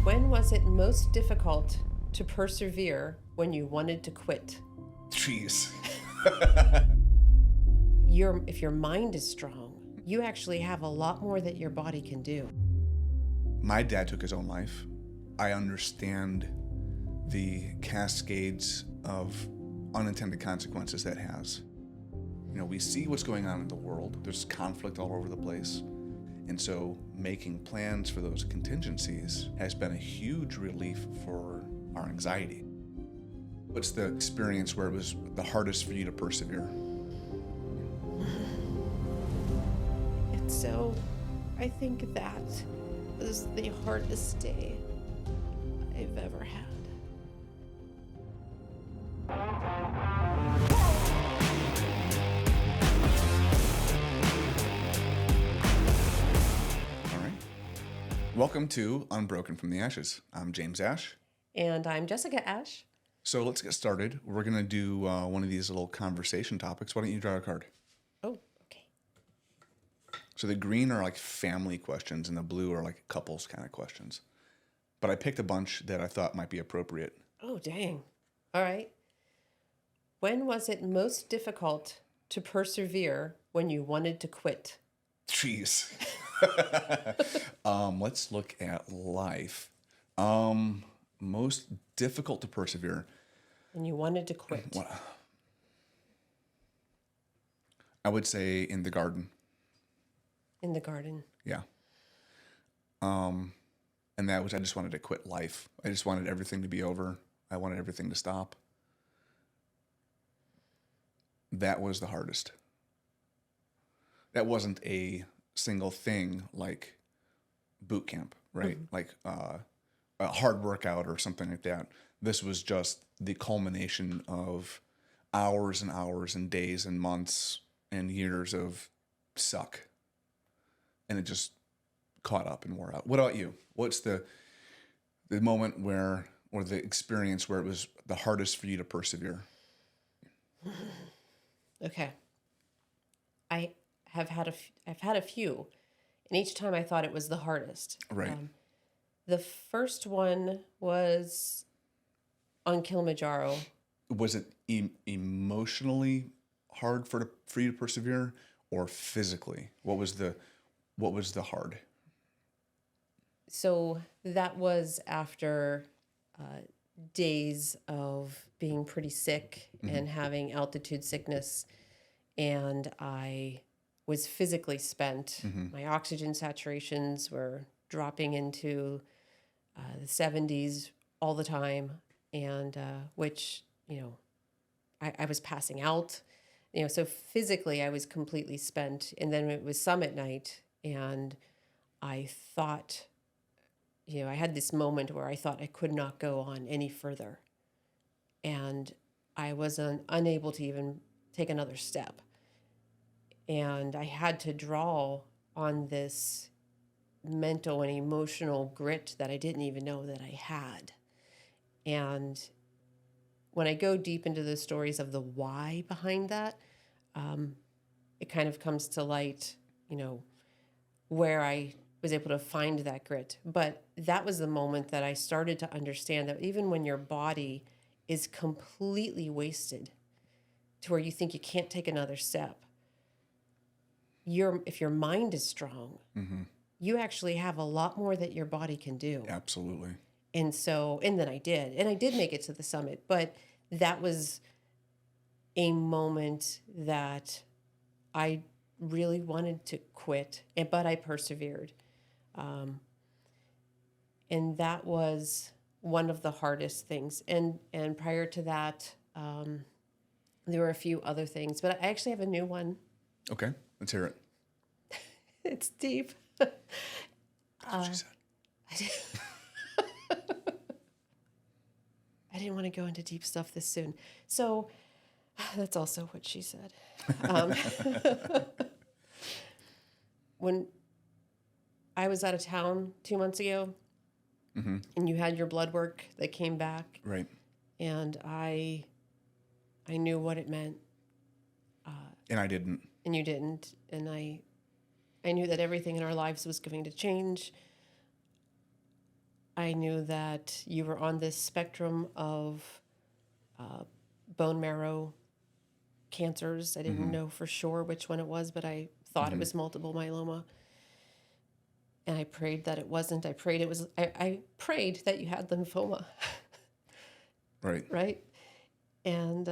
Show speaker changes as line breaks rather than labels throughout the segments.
When was it most difficult to persevere when you wanted to quit?
Jeez.
If your mind is strong, you actually have a lot more that your body can do.
My dad took his own life. I understand the cascades of unintended consequences that has. You know, we see what's going on in the world. There's conflict all over the place. And so making plans for those contingencies has been a huge relief for our anxiety. What's the experience where it was the hardest for you to persevere?
So I think that was the hardest day I've ever had.
All right. Welcome to Unbroken from the Ashes. I'm James Ash.
And I'm Jessica Ash.
So let's get started. We're going to do one of these little conversation topics. Why don't you draw a card?
Oh, okay.
So the green are like family questions and the blue are like couples kind of questions. But I picked a bunch that I thought might be appropriate.
Oh, dang. All right. When was it most difficult to persevere when you wanted to quit?
Jeez. Let's look at life. Most difficult to persevere.
And you wanted to quit.
I would say in the garden.
In the garden.
Yeah. And that was, I just wanted to quit life. I just wanted everything to be over. I wanted everything to stop. That was the hardest. That wasn't a single thing like boot camp, right? Mm-hmm. Like a hard workout or something like that. This was just the culmination of hours and hours and days and months and years of suck. And it just caught up and wore out. What about you? What's the moment where, or the experience where it was the hardest for you to persevere?
Okay. I've had a few, and each time I thought it was the hardest.
Right.
The first one was on Kilimanjaro.
Was it emotionally hard for you to persevere, or physically? What was the hard?
So that was after days of being pretty sick and having altitude sickness, and I was physically spent. My oxygen saturations were dropping into the 70s all the time, and which, I was passing out. So physically I was completely spent. And then it was summit night, and I thought, I had this moment where I thought I could not go on any further. And I was unable to even take another step. And I had to draw on this mental and emotional grit that I didn't even know that I had. And when I go deep into the stories of the why behind that, it kind of comes to light, where I was able to find that grit. But that was the moment that I started to understand that even when your body is completely wasted to where you think you can't take another step, if your mind is strong, you actually have a lot more that your body can do.
Absolutely.
And then I did make it to the summit, but that was a moment that I really wanted to quit, but I persevered. And that was one of the hardest things. And prior to that, there were a few other things, but I actually have a new one.
Okay, let's hear it.
It's deep.
That's what she said.
I didn't want to go into deep stuff this soon. So that's also what she said. When I was out of town 2 months ago, and you had your blood work that came back,
right?
And I knew what it meant,
and I didn't,
and you didn't, and I knew that everything in our lives was going to change. I I knew that you were on this spectrum of bone marrow cancers. I didn't know for sure which one it was, but I thought it was multiple myeloma. And I prayed that it wasn't. I prayed it was. I prayed that you had lymphoma.
Right.
Right. And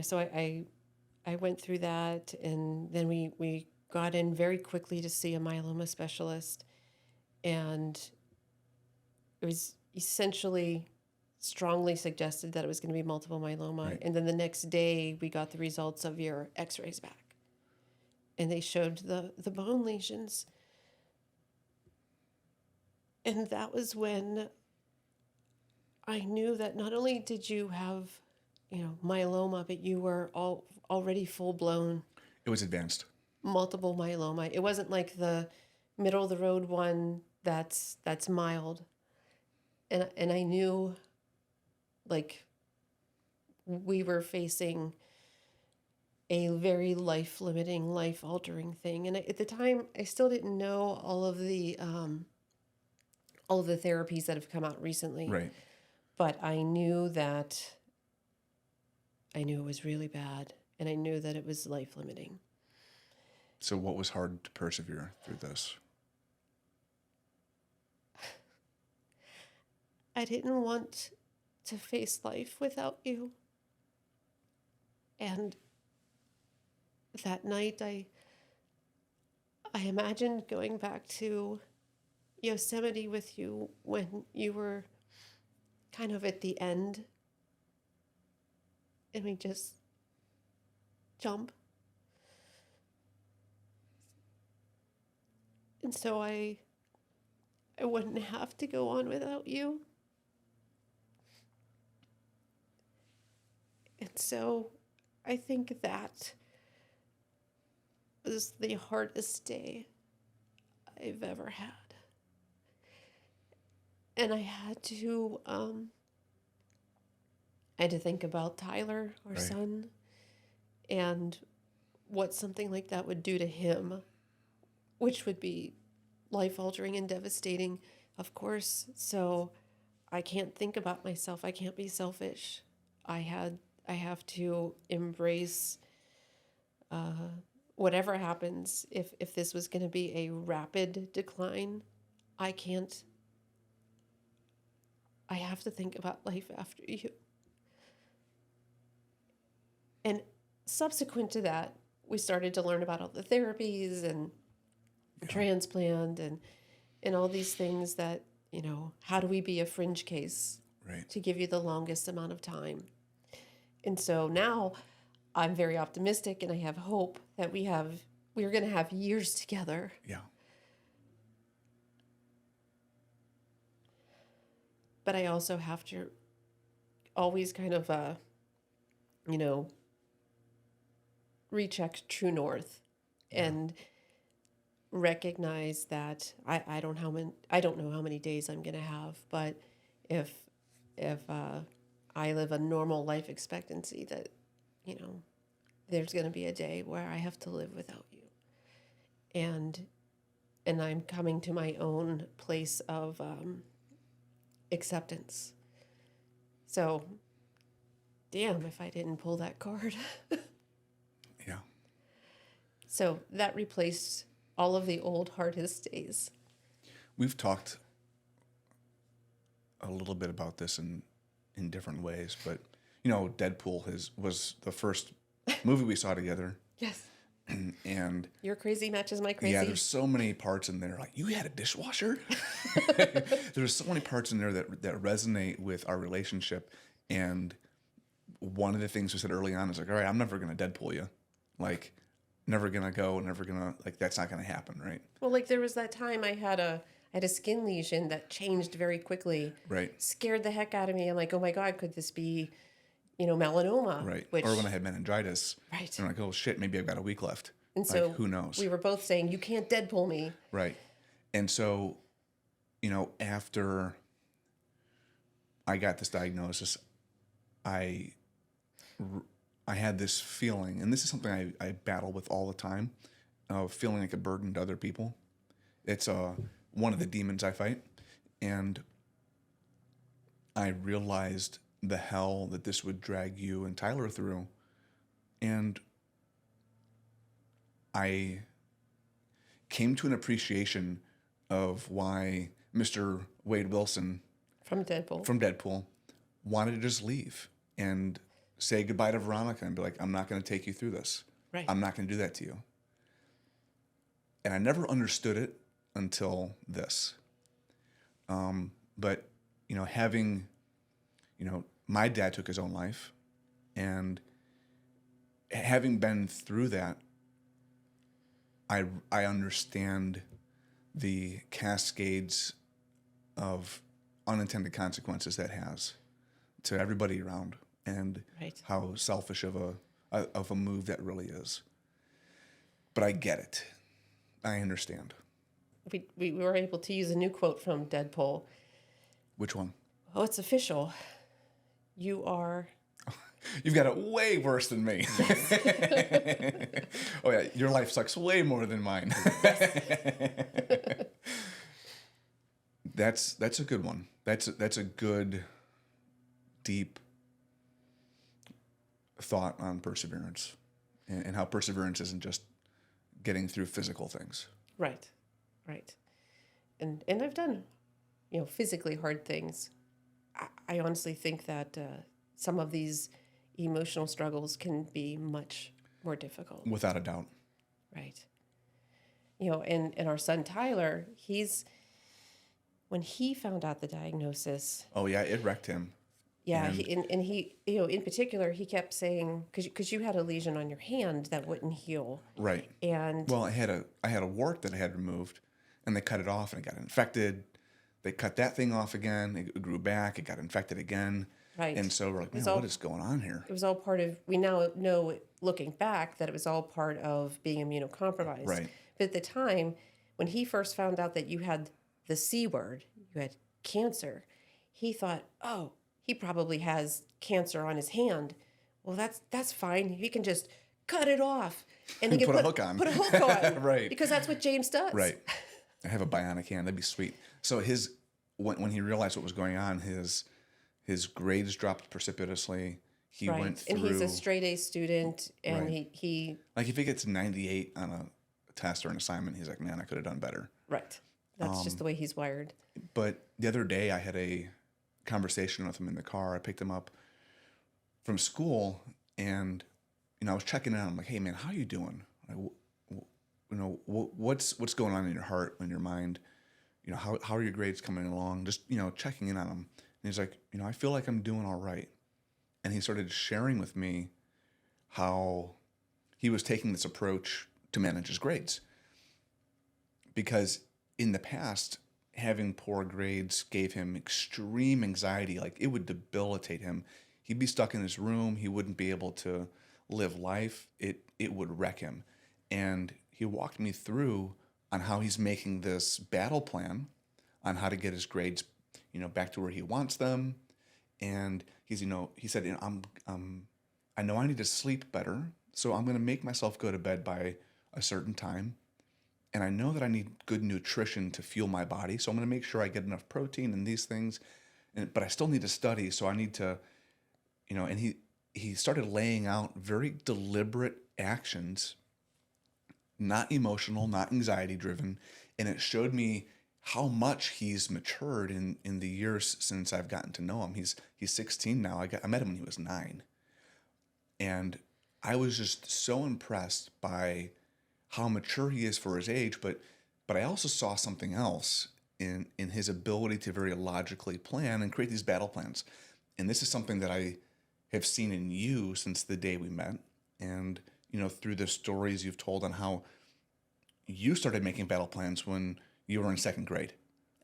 so I went through that, and then we got in very quickly to see a myeloma specialist, and it was essentially strongly suggested that it was going to be multiple myeloma.
Right.
And then the next day we got the results of your x-rays back, and they showed the bone lesions. And that was when I knew that not only did you have, myeloma, but you were already full-blown
It was advanced.
multiple myeloma. It wasn't like the middle of the road one that's mild. And I knew, like, we were facing a very life-limiting, life-altering thing. And at the time, I still didn't know all of the therapies that have come out recently.
Right.
But I knew it was really bad, and I knew that it was life-limiting.
So what was hard to persevere through this?
I didn't want to face life without you. And that night, I imagined going back to Yosemite with you when you were kind of at the end, and we just jump. And so I wouldn't have to go on without you. And so I think that was the hardest day I've ever had. And I had to think about Tyler, our
Right.
son, and what something like that would do to him, which would be life-altering and devastating, of course. So I can't think about myself. I can't be selfish. I have to embrace whatever happens. If this was going to be a rapid decline, I have to think about life after you. And subsequent to that, we started to learn about all the therapies and transplant and all these things that, how do we be a fringe case
Right.
to give you the longest amount of time? And so now I'm very optimistic, and I have hope that we're going to have years together.
Yeah.
But I also have to always kind of, recheck true north and recognize that I don't know how many days I'm going to have, but if I live a normal life expectancy, that, there's going to be a day where I have to live without you. And I'm coming to my own place of acceptance. So, damn if I didn't pull that card.
Yeah.
So that replaced all of the old hardest days.
We've talked a little bit about this in different ways, but Deadpool was the first movie we saw together.
Yes.
And
Your crazy matches my crazy.
yeah, there's so many parts in there. Like, you had a dishwasher? There's so many parts in there that resonate with our relationship. And one of the things we said early on is like, all right, I'm never going to Deadpool you. Like, never going to go, never going to, like, that's not going to happen, right?
Well, like there was that time I had a skin lesion that changed very quickly.
Right.
Scared the heck out of me. I'm like, oh my God, could this be, melanoma?
Right.
Which,
or when I had meningitis.
Right.
And I'm like, oh shit, maybe I've got a week left.
And
like,
so
who knows?
we were both saying, you can't Deadpool me.
Right. And so, after I got this diagnosis, I had this feeling, and this is something I battle with all the time, of feeling like a burden to other people. It's one of the demons I fight. And I realized the hell that this would drag you and Tyler through. And I came to an appreciation of why Mr. Wade Wilson
From
Deadpool wanted to just leave and say goodbye to Veronica and be like, I'm not going to take you through this.
Right.
I'm not going to do that to you. And I never understood it until this. But, having, my dad took his own life, and having been through that, I understand the cascades of unintended consequences that has to everybody around, and
Right.
how selfish of a move that really is. But I get it. I understand.
We were able to use a new quote from Deadpool.
Which one?
Oh, it's official. You are...
You've got it way worse than me. Oh yeah, your life sucks way more than mine. That's a good one. That's a good, deep thought on perseverance, and how perseverance isn't just getting through physical things.
Right. And I've done, physically hard things. I honestly think that some of these emotional struggles can be much more difficult.
Without a doubt.
Right. And our son Tyler, when he found out the diagnosis.
Oh yeah, it wrecked him.
Yeah, he in particular, he kept saying, because you had a lesion on your hand that wouldn't heal.
Right.
And
well, I had a wart that I had removed, and they cut it off, and it got infected. They cut that thing off again. It grew back. It got infected again.
Right.
And so we're like, man, what is going on here?
It was all part of. We now know, looking back, that it was all part of being immunocompromised.
Right.
But at the time, when he first found out that you had the C word, you had cancer, he thought, oh, he probably has cancer on his hand. Well, that's fine. He can just cut it off, and he can
put a hook on.
Put a hook on,
right?
Because that's what James does.
Right. I have a bionic hand. That'd be sweet. So when he realized what was going on, his grades dropped precipitously. He went through,
and he's a straight A student, and
right.
he
like if he gets 98 on a test or an assignment, he's like, man, I could have done better.
Right. That's just the way he's wired.
But the other day, I had a conversation with him in the car. I picked him up from school, and I was checking in on him. I'm like, hey man, how you doing? What's going on in your heart and your mind? How are your grades coming along? Just checking in on him. And he's like, I feel like I'm doing all right. And he started sharing with me how he was taking this approach to manage his grades, because in the past, having poor grades gave him extreme anxiety. Like, it would debilitate him. He'd be stuck in his room. He wouldn't be able to live life. It would wreck him. And he walked me through on how he's making this battle plan on how to get his grades, back to where he wants them. And he said, I know I need to sleep better, so I'm going to make myself go to bed by a certain time. And I know that I need good nutrition to fuel my body, so I'm going to make sure I get enough protein and these things. But I still need to study, so I need to, and he started laying out very deliberate actions, not emotional, not anxiety driven. And it showed me how much he's matured in the years since I've gotten to know him. He's 16 now. I met him when he was 9. And I was just so impressed by how mature he is for his age, but I also saw something else in his ability to very logically plan and create these battle plans. And this is something that I have seen in you since the day we met. And, through the stories you've told on how you started making battle plans when you were in 2nd grade.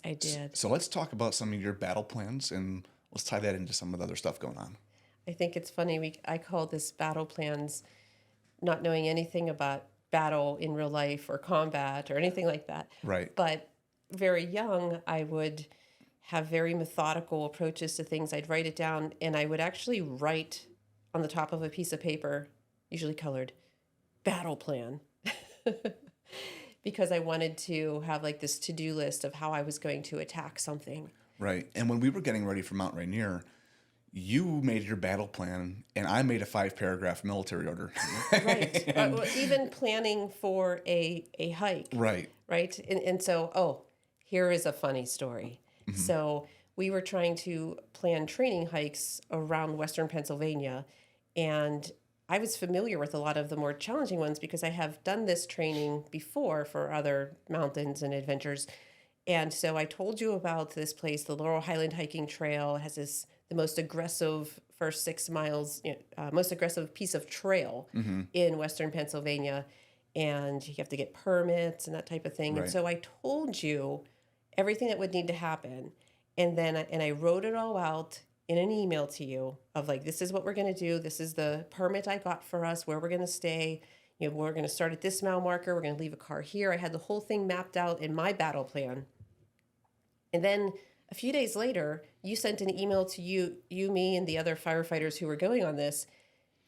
I did.
So let's talk about some of your battle plans, and let's tie that into some of the other stuff going on.
I think it's funny. I call this battle plans, not knowing anything about battle in real life or combat or anything like that.
Right.
But very young, I would have very methodical approaches to things. I'd write it down, and I would actually write on the top of a piece of paper, usually colored, battle plan. because I wanted to have like this to-do list of how I was going to attack something.
Right. And when we were getting ready for Mount Rainier, you made your battle plan, and I made a 5-paragraph military order.
Right. Well, even planning for a hike.
Right.
Right. And so, here is a funny story. So we were trying to plan training hikes around Western Pennsylvania, and I was familiar with a lot of the more challenging ones because I have done this training before for other mountains and adventures. And so I told you about this place, the Laurel Highland Hiking Trail. It has the most aggressive first 6 miles, most aggressive piece of trail in Western Pennsylvania. And you have to get permits and that type of thing.
Right.
And so I told you everything that would need to happen. And then I wrote it all out in an email to you of like, this is what we're going to do. This is the permit I got for us, where we're going to stay. We're going to start at this mile marker. We're going to leave a car here. I had the whole thing mapped out in my battle plan. And then a few days later, you sent an email to you, me, and the other firefighters who were going on this.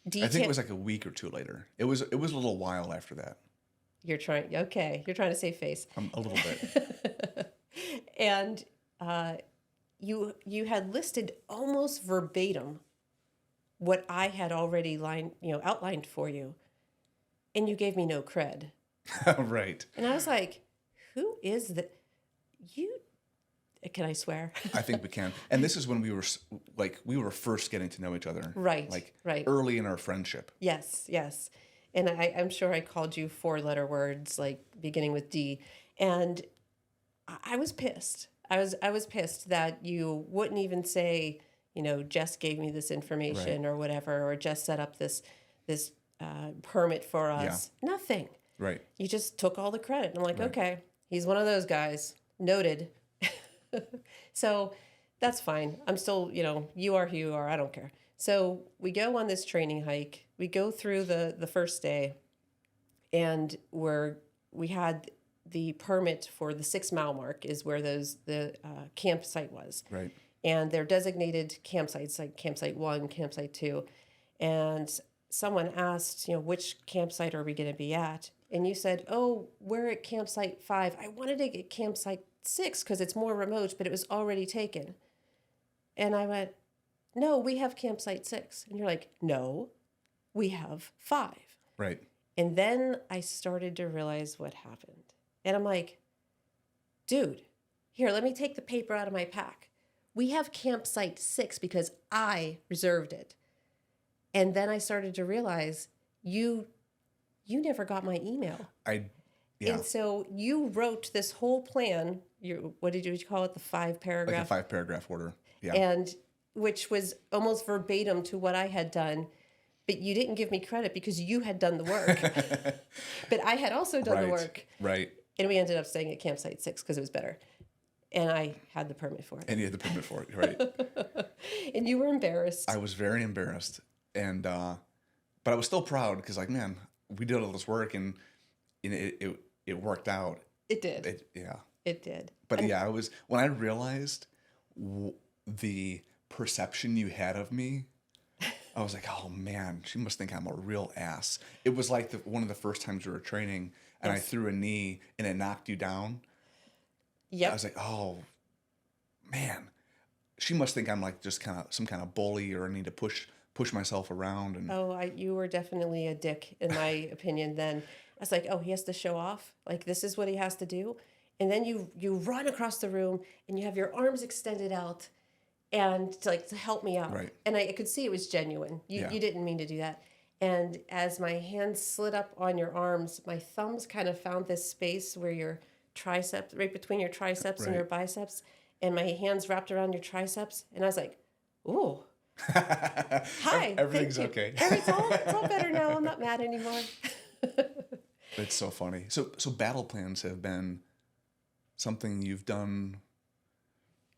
I think it was like a week or 2 later. It was a little while after that.
You're trying to save face.
A little bit.
And you had listed almost verbatim what I had already outlined for you, and you gave me no cred.
Right.
And I was like, who is that? Can I swear?
I think we can. And this is when we were first getting to know each other.
Right.
Right. Early in our friendship.
Yes. And I'm sure I called you 4-letter words, like beginning with D. And I was pissed. I was pissed that you wouldn't even say, Jess gave me this information or whatever, or Jess set up this permit for us. Yeah. Nothing.
Right.
You just took all the credit. And I'm like, okay, he's one of those guys. Noted. So that's fine. I'm still, you are who you are. I don't care. So we go on this training hike. We go through the first day, and we had the permit for the 6 mile mark is where the campsite was.
Right.
And they're designated campsites, like campsite 1, campsite 2. And someone asked, which campsite are we going to be at? And you said, we're at campsite 5. I wanted to get campsite 6 because it's more remote, but it was already taken. And I went, no, we have campsite 6. And you're like, no, we have 5.
Right.
And then I started to realize what happened. And I'm like, dude, here, let me take the paper out of my pack. We have campsite 6 because I reserved it. And then I started to realize you never got my email.
Yeah.
And so you wrote this whole plan. What did you call it? The 5-paragraph?
Like a 5-paragraph order. Yeah.
And which was almost verbatim to what I had done. But you didn't give me credit because you had done the work. But I had also done the work.
Right.
And we ended up staying at campsite 6 because it was better. And I had the permit for it.
And you had the permit for it, right?
And you were embarrassed.
I was very embarrassed. And but I was still proud because, like, man, we did all this work and it worked out.
It did.
It
did.
But when I realized the perception you had of me, I was like, oh man, she must think I'm a real ass. It was like one of the first times we were training, and I threw a knee and it knocked you down. Yep. I was like, oh man, she must think I'm like just kind of some kind of bully, or I need to push myself around. And
you were definitely a dick in my opinion. Then I was like, oh, he has to show off. Like, this is what he has to do. And then you run across the room and you have your arms extended out and to help me out.
Right.
And I could see it was genuine. You didn't mean to do that. And as my hands slid up on your arms, my thumbs kind of found this space where your triceps, right between your triceps and your biceps, and my hands wrapped around your triceps. And I was like, ooh. Hi.
Everything's okay.
It's all better now. I'm not mad anymore.
It's so funny. So battle plans have been something you've done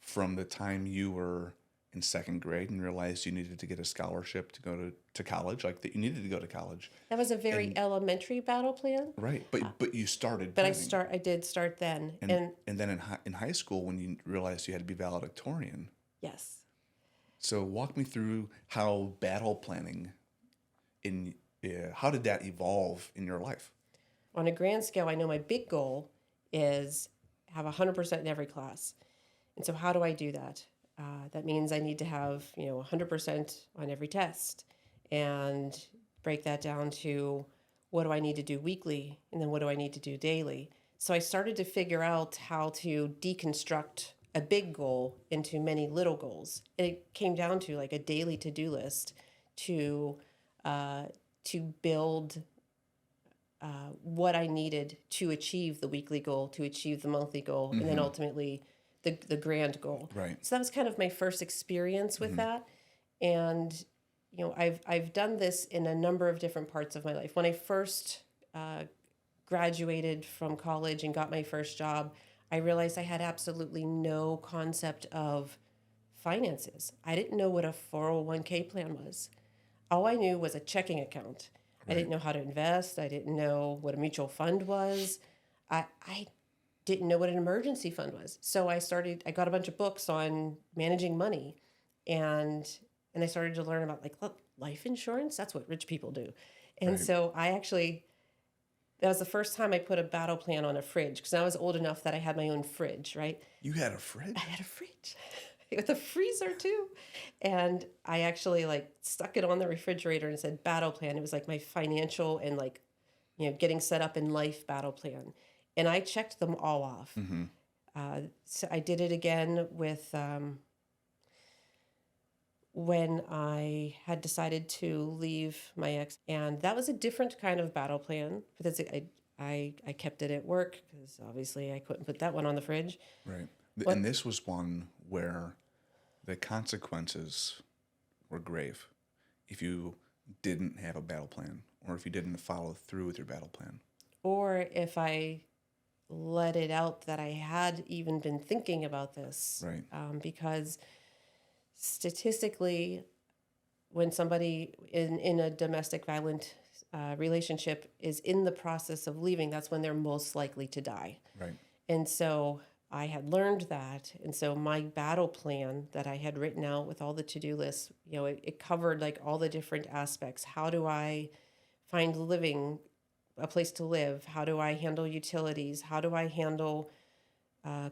from the time you were in 2nd grade and realized you needed to get a scholarship to go to college, like that you needed to go to college.
That was a very elementary battle plan.
Right. But you started
But
planning.
I did start then.
And then in high school when you realized you had to be valedictorian.
Yes.
So walk me through how battle planning how did that evolve in your life?
on a grand scale, I know my big goal is have 100% in every class. And so how do I do that? That means I need to have, 100% on every test and break that down to what do I need to do weekly and then what do I need to do daily. So I started to figure out how to deconstruct a big goal into many little goals. And it came down to like a daily to-do list to build what I needed to achieve the weekly goal, to achieve the monthly goal, and then ultimately the grand goal.
Right.
So that was kind of my first experience with that. And, I've done this in a number of different parts of my life. When I first graduated from college and got my first job, I realized I had absolutely no concept of finances. I didn't know what a 401k plan was. All I knew was a checking account. I didn't know how to invest. I didn't know what a mutual fund was. I didn't know what an emergency fund was. So I got a bunch of books on managing money, and I started to learn about life insurance. That's what rich people do. And so that was the first time I put a battle plan on a fridge, because I was old enough that I had my own fridge, right?
You had a fridge?
I had a fridge with a freezer too. And I actually stuck it on the refrigerator and said battle plan. It was like my financial and getting set up in life battle plan. And I checked them all off. So I did it again with when I had decided to leave my ex. And that was a different kind of battle plan, because I kept it at work because obviously I couldn't put that one on the fridge.
Right. And this was one where the consequences were grave if you didn't have a battle plan, or if you didn't follow through with your battle plan.
Or if I let it out that I had even been thinking about this.
Right.
Because statistically, when somebody in a domestic violent relationship is in the process of leaving, that's when they're most likely to die.
Right.
And so I had learned that. And so my battle plan that I had written out with all the to-do lists, it covered all the different aspects. How do I find a place to live? How do I handle utilities? How do I handle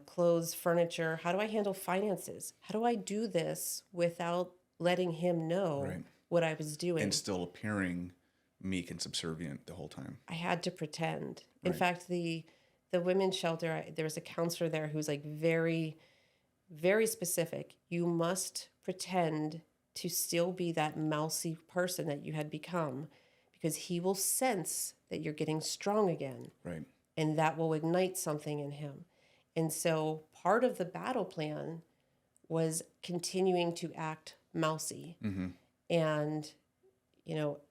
clothes, furniture? How do I handle finances? How do I do this without letting him know what I was doing?
And still appearing meek and subservient the whole time.
I had to pretend. In fact, the women's shelter, there was a counselor there who's very, very specific. You must pretend to still be that mousy person that you had become, because he will sense that you're getting strong again.
Right.
And that will ignite something in him. And so part of the battle plan was continuing to act mousy. And,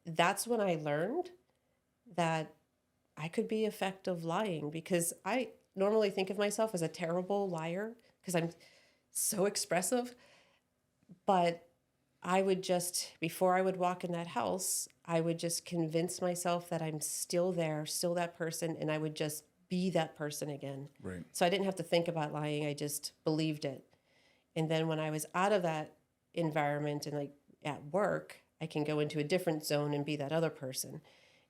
that's when I learned that I could be effective lying, because I normally think of myself as a terrible liar because I'm so expressive. But I would before I would walk in that house, I would just convince myself that I'm still there, still that person, and I would just be that person again.
Right.
So I didn't have to think about lying. I just believed it. And then when I was out of that environment and at work, I can go into a different zone and be that other person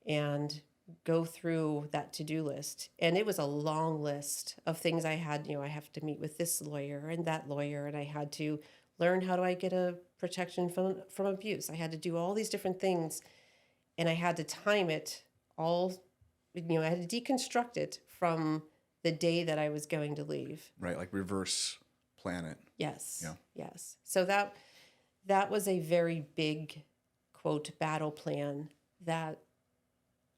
and go through that to-do list. And it was a long list of things I had. I have to meet with this lawyer and that lawyer, and I had to learn how do I get a protection from abuse. I had to do all these different things, and I had to time it all. I had to deconstruct it from the day that I was going to leave.
Right, like reverse planet.
Yes.
Yeah.
Yes. So that was a very big, quote, battle plan that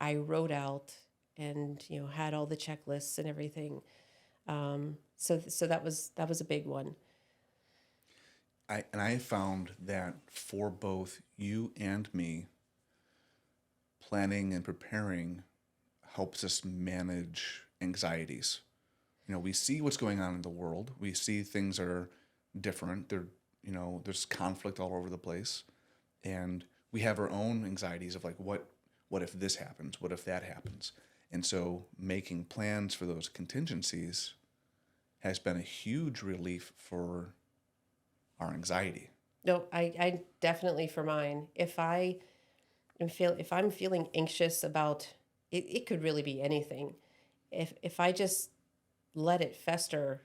I wrote out and had all the checklists and everything. So that was a big one.
I found that for both you and me, planning and preparing helps us manage anxieties. We see what's going on in the world. We see things are different. There's conflict all over the place, and we have our own anxieties of what if this happens? What if that happens? And so making plans for those contingencies has been a huge relief for our anxiety.
No, I definitely, for mine, if I'm feeling anxious about it could really be anything. If I just let it fester,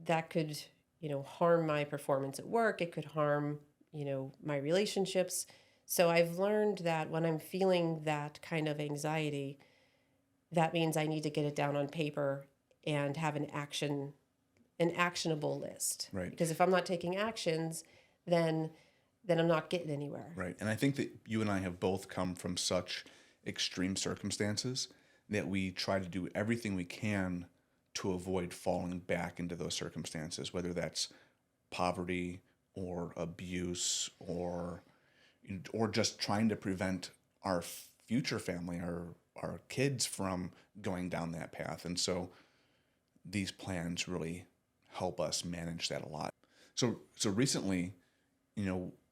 that could, harm my performance at work. It could harm, my relationships. So I've learned that when I'm feeling that kind of anxiety, that means I need to get it down on paper and have an actionable list.
Right.
Because if I'm not taking actions, then I'm not getting anywhere.
Right. And I think that you and I have both come from such extreme circumstances that we try to do everything we can to avoid falling back into those circumstances, whether that's poverty or abuse or just trying to prevent our future family, our kids from going down that path. And so these plans really help us manage that a lot. So recently,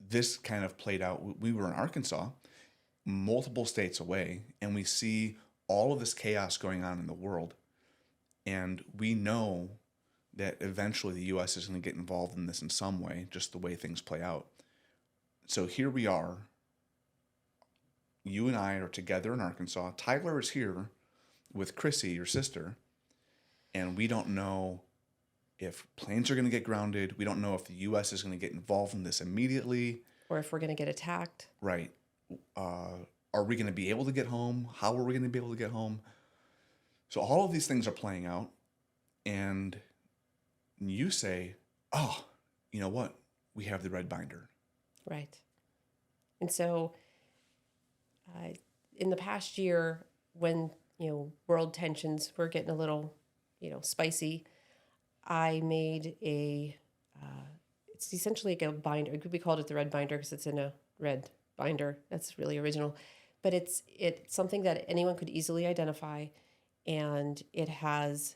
this kind of played out. We were in Arkansas, multiple states away, and we see all of this chaos going on in the world. And we know that eventually the U.S. is going to get involved in this in some way, just the way things play out. So here we are. You and I are together in Arkansas. Tyler is here with Chrissy, your sister, and we don't know if planes are going to get grounded. We don't know if the U.S. is going to get involved in this immediately.
Or if we're going to get attacked.
Right. Are we going to be able to get home? How are we going to be able to get home? So all of these things are playing out, and you say, oh, you know what? We have the red binder.
Right. And so in the past year, when, world tensions were getting a little, spicy, I made it's essentially like a binder. We called it the red binder because it's in a red binder. That's really original. But it's something that anyone could easily identify, and it has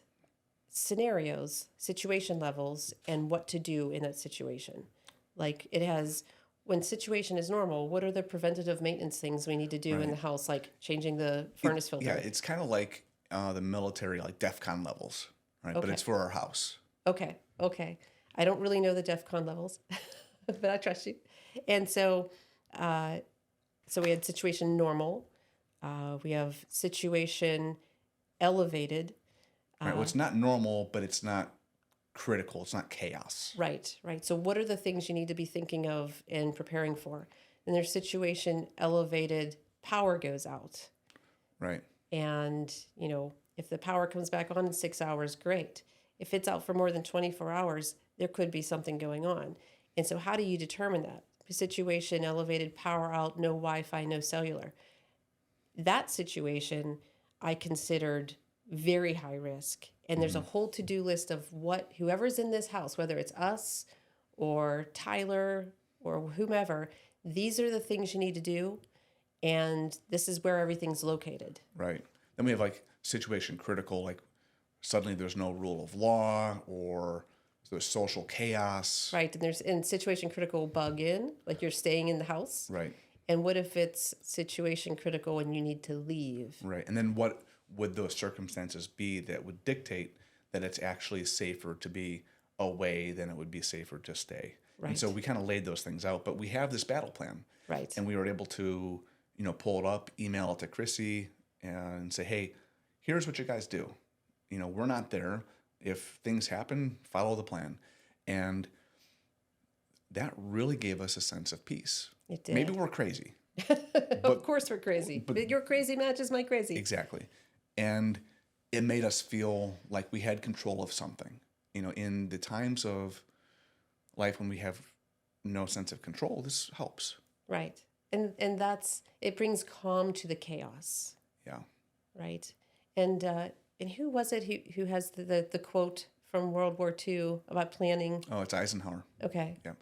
scenarios, situation levels, and what to do in that situation. Like it has, when situation is normal, what are the preventative maintenance things we need to do in the house, like changing the furnace filter?
Yeah, it's kind of like the military, like DEFCON levels, right?
Okay.
But it's for our house.
Okay. I don't really know the DEFCON levels, but I trust you. And so, so we had situation normal. We have situation elevated.
Right. Well, it's not normal, but it's not critical. It's not chaos.
Right. So what are the things you need to be thinking of and preparing for? And there's situation elevated, power goes out.
Right.
And, if the power comes back on in 6 hours, great. If it's out for more than 24 hours, there could be something going on. And so how do you determine that? Situation elevated, power out, no Wi-Fi, no cellular. That situation I considered very high risk. And there's a whole to-do list of whoever's in this house, whether it's us or Tyler or whomever, these are the things you need to do. And this is where everything's located.
Right. Then we have like situation critical, like suddenly there's no rule of law or there's social chaos.
Right. And there's situation critical bug in, like you're staying in the house.
Right.
And what if it's situation critical and you need to leave?
Right. And then what would those circumstances be that would dictate that it's actually safer to be away than it would be safer to stay?
Right.
And so we kind of laid those things out, but we have this battle plan.
Right.
And we were able to, pull it up, email it to Chrissy and say, hey, here's what you guys do. We're not there. If things happen, follow the plan. And that really gave us a sense of peace.
It did.
Maybe we're crazy.
Of course we're crazy. But your crazy matches my crazy.
Exactly. And it made us feel like we had control of something. In the times of life when we have no sense of control, this helps.
Right. And it brings calm to the chaos.
Yeah.
Right. And who was it who has the quote from World War II about planning?
Oh, it's Eisenhower.
Okay.
Yeah.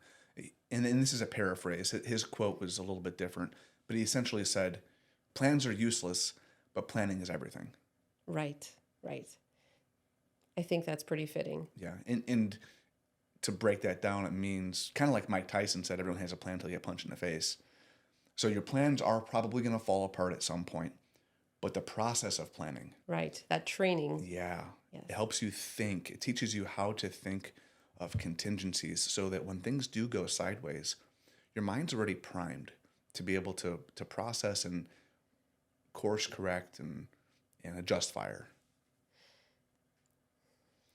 And this is a paraphrase. His quote was a little bit different, but he essentially said, plans are useless, but planning is everything.
Right. I think that's pretty fitting.
Yeah. And to break that down, it means kind of like Mike Tyson said, everyone has a plan until you get punched in the face. So your plans are probably going to fall apart at some point, but the process of planning.
Right. That training.
Yeah.
Yes.
It helps you think. It teaches you how to think of contingencies so that when things do go sideways, your mind's already primed to be able to process and course correct and and adjust fire.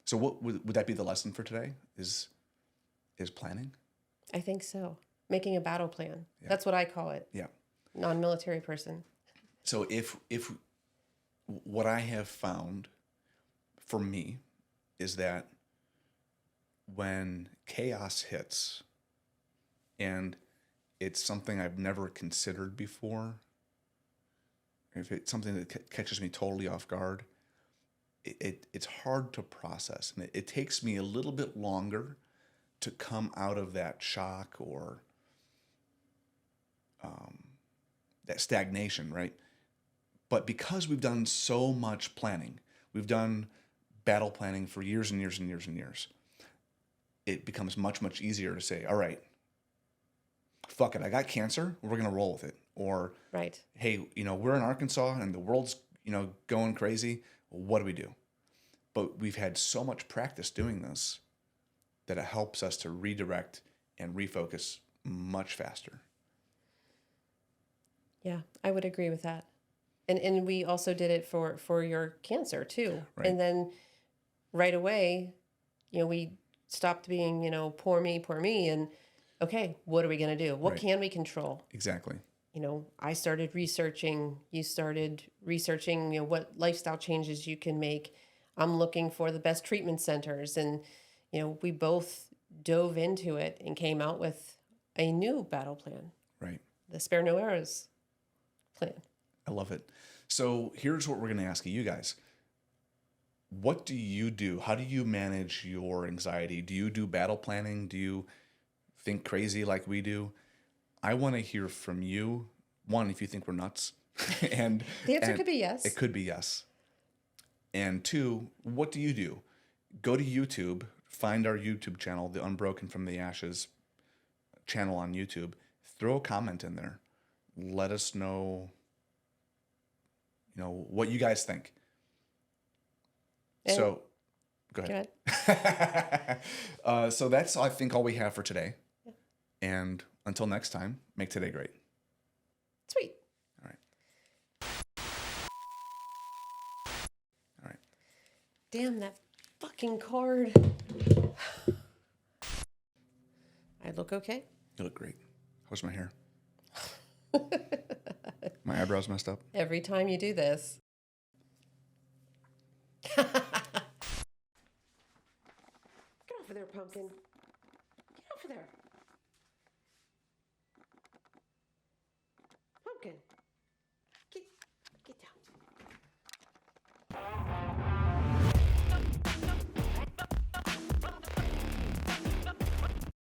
So what would that be the lesson for today? Is planning?
I think so. Making a battle plan.
Yeah.
That's what I call it.
Yeah.
Non-military person.
So if what I have found for me is that when chaos hits and it's something I've never considered before, if it's something that catches me totally off guard, it's hard to process. And it takes me a little bit longer to come out of that shock or that stagnation, right? But because we've done so much planning, we've done battle planning for years and years and years and years, it becomes much, much easier to say, all right, fuck it, I got cancer, we're going to roll with it. Or,
right.
Hey, we're in Arkansas and the world's, going crazy. What do we do? But we've had so much practice doing this that it helps us to redirect and refocus much faster.
Yeah, I would agree with that. And we also did it for your cancer too.
Right.
And then right away, we stopped being, poor me. And okay, what are we going to do? What
Right.
can we control?
Exactly.
I started researching, you started researching, what lifestyle changes you can make. I'm looking for the best treatment centers. And, we both dove into it and came out with a new battle plan.
Right.
The Spare No Arrows plan.
I love it. So here's what we're going to ask you guys. What do you do? How do you manage your anxiety? Do you do battle planning? Do you think crazy like we do? I want to hear from you. One, if you think we're nuts. And
the answer could be yes.
It could be yes. And two, what do you do? Go to YouTube, find our YouTube channel, the Unbroken from the Ashes channel on YouTube. Throw a comment in there. Let us know, what you guys think.
And
so, go ahead. So that's, I think, all we have for today.
Yeah.
And until next time, make today great.
Sweet.
All right.
Damn that fucking card. I look okay?
You look great. How's my hair? My eyebrows messed up.
Every time you do this. Get off of there, pumpkin. Get off of there.